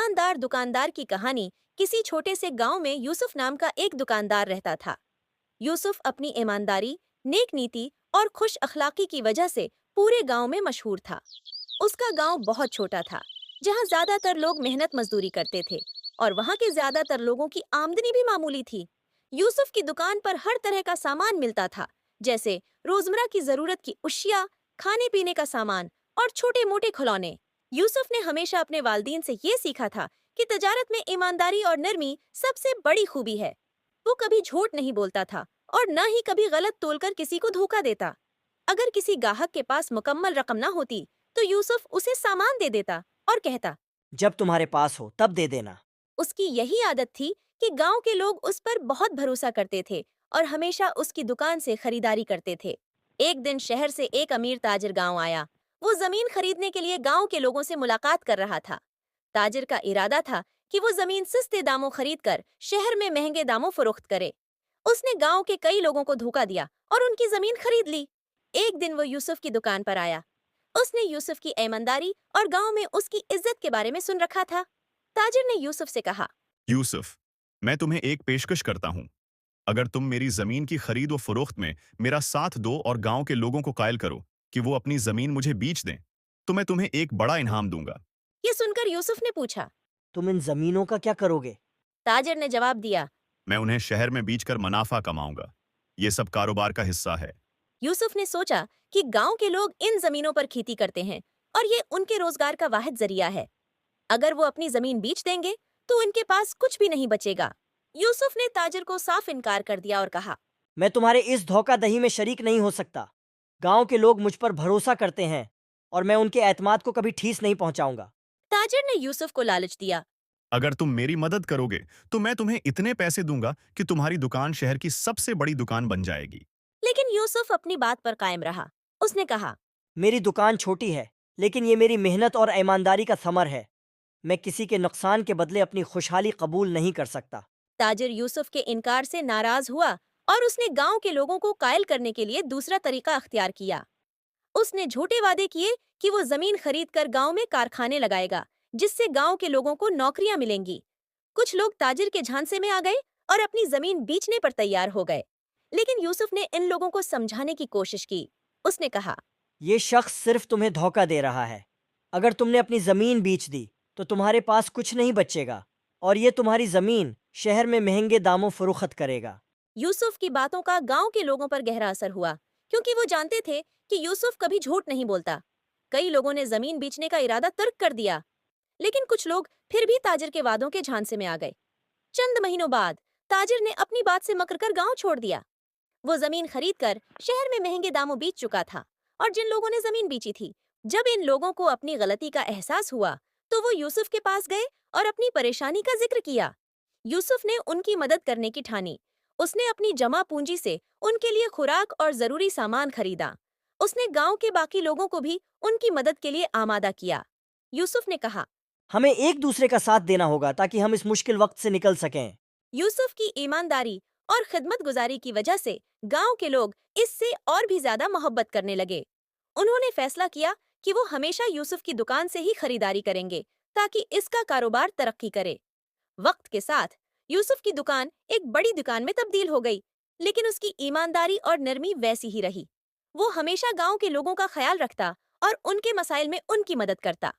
ईमानदार दुकानदार की कहानी। किसी छोटे से गांव में यूसुफ नाम का एक दुकानदार रहता था। यूसुफ अपनी ईमानदारी, नेक नीति और खुश अखलाकी की वजह से पूरे गांव में मशहूर था। उसका गांव बहुत छोटा था, जहां ज्यादातर लोग मेहनत मजदूरी करते थे और वहां के ज्यादातर लोगों की आमदनी भी मामूली थी। यूसुफ की दुकान पर हर तरह का सामान मिलता था, जैसे रोजमर्रा की जरूरत की अशिया, खाने पीने का सामान और छोटे मोटे खिलौने। यूसुफ ने हमेशा अपने वालिदैन से ये सीखा था कि तजारत में ईमानदारी और नरमी सबसे बड़ी खूबी है। वो कभी झूठ नहीं बोलता था और न ही कभी गलत तोलकर किसी को धोखा देता। अगर किसी गाहक के पास मुकम्मल रकम न होती तो यूसुफ उसे सामान दे देता और कहता, जब तुम्हारे पास हो तब दे देना। उसकी यही आदत थी कि गांव के लोग उस पर बहुत भरोसा करते थे और हमेशा उसकी दुकान से खरीदारी करते थे। एक दिन शहर से एक अमीर ताजिर गांव आया। वो जमीन खरीदने के लिए गांव के लोगों से मुलाकात कर रहा था। ताजिर का इरादा था कि वो जमीन सस्ते दामों खरीद कर शहर में महंगे दामों फरोख्त करे। उसने गांव के कई लोगों को धोखा दिया और उनकी जमीन खरीद ली। एक दिन वो यूसुफ की दुकान पर आया। उसने यूसुफ की ईमानदारी और गांव में उसकी इज्जत के बारे में सुन रखा था। ताजिर ने यूसुफ से कहा, यूसुफ, मैं तुम्हें एक पेशकश करता हूँ। अगर तुम मेरी जमीन की खरीद व फरोख्त में मेरा साथ दो और गांव के लोगों को कायल करो कि वो अपनी जमीन मुझे बेच दें, तो मैं तुम्हें एक बड़ा इनाम दूंगा। ये सुनकर यूसुफ ने पूछा। तुम इन जमीनों का क्या करोगे? ताजिर ने जवाब दिया। मैं उन्हें शहर में बेचकर मुनाफा कमाऊंगा। ये सब कारोबार का हिस्सा है। यूसुफ ने सोचा कि गांव के लोग इन जमीनों पर खेती करते हैं और ये उनके रोजगार का वाहिद जरिया है। अगर वो अपनी जमीन बेच देंगे तो उनके पास कुछ भी नहीं बचेगा। यूसुफ ने ताजिर को साफ इनकार कर दिया और कहा, मैं तुम्हारे इस धोखाधही में शरीक नहीं हो सकता। गांव के लोग मुझ पर भरोसा करते हैं और मैं उनके एतमाद को कभी ठेस नहीं पहुंचाऊंगा। ताजिर ने यूसुफ को लालच दिया। अगर तुम मेरी मदद करोगे तो मैं तुम्हें इतने पैसे दूंगा कि तुम्हारी दुकान शहर की सबसे बड़ी दुकान बन जाएगी। लेकिन यूसुफ अपनी बात पर कायम रहा। उसने कहा, मेरी दुकान छोटी है, लेकिन ये मेरी मेहनत और ईमानदारी का समर है। मैं किसी के नुकसान के बदले अपनी खुशहाली कबूल नहीं कर सकता। ताजिर यूसुफ के इनकार से नाराज हुआ और उसने गांव के लोगों को कायल करने के लिए दूसरा तरीका अख्तियार किया। उसने झूठे वादे किए कि वो जमीन खरीद कर गांव में कारखाने लगाएगा, जिससे गांव के लोगों को नौकरियां मिलेंगी। कुछ लोग ताजिर के झांसे में आ गए और अपनी जमीन बेचने पर तैयार हो गए। लेकिन यूसुफ ने इन लोगों को समझाने की कोशिश की। उसने कहा, ये शख्स सिर्फ तुम्हें धोखा दे रहा है। अगर तुमने अपनी जमीन बेच दी तो तुम्हारे पास कुछ नहीं बचेगा और ये तुम्हारी जमीन शहर में महंगे दामों फरोख्त करेगा। यूसुफ की बातों का गांव के लोगों पर गहरा असर हुआ, क्योंकि वो जानते थे कि यूसुफ कभी झूठ नहीं बोलता। कई लोगों ने जमीन बेचने का इरादा तर्क कर दिया, लेकिन कुछ लोग फिर भी ताजिर के वादों के झांसे में आ गए। चंद महीनों बाद ताजिर ने अपनी बात से मकर कर गांव छोड़ दिया। वो जमीन खरीदकर शहर में महंगे दामों बेच चुका था और जिन लोगों ने जमीन बेची थी, जब इन लोगों को अपनी गलती का एहसास हुआ तो वो यूसुफ के पास गए और अपनी परेशानी का जिक्र किया। यूसुफ ने उनकी मदद करने की ठानी। उसने अपनी जमा पूंजी से उनके लिए खुराक और जरूरी सामान खरीदा। उसने गांव के बाकी लोगों को भी उनकी मदद के लिए आमादा किया। यूसुफ ने कहा, हमें एक दूसरे का साथ देना होगा ताकि हम इस मुश्किल वक्त से निकल सकें। यूसुफ की ईमानदारी और खिदमत गुजारी की वजह से गांव के लोग इससे और भी ज्यादा मोहब्बत करने लगे। उन्होंने फैसला किया कि वो हमेशा यूसुफ की दुकान से ही खरीदारी करेंगे, ताकि इसका कारोबार तरक्की करे। वक्त के साथ यूसुफ की दुकान एक बड़ी दुकान में तब्दील हो गई, लेकिन उसकी ईमानदारी और नरमी वैसी ही रही। वो हमेशा गांव के लोगों का ख्याल रखता और उनके मसाइल में उनकी मदद करता।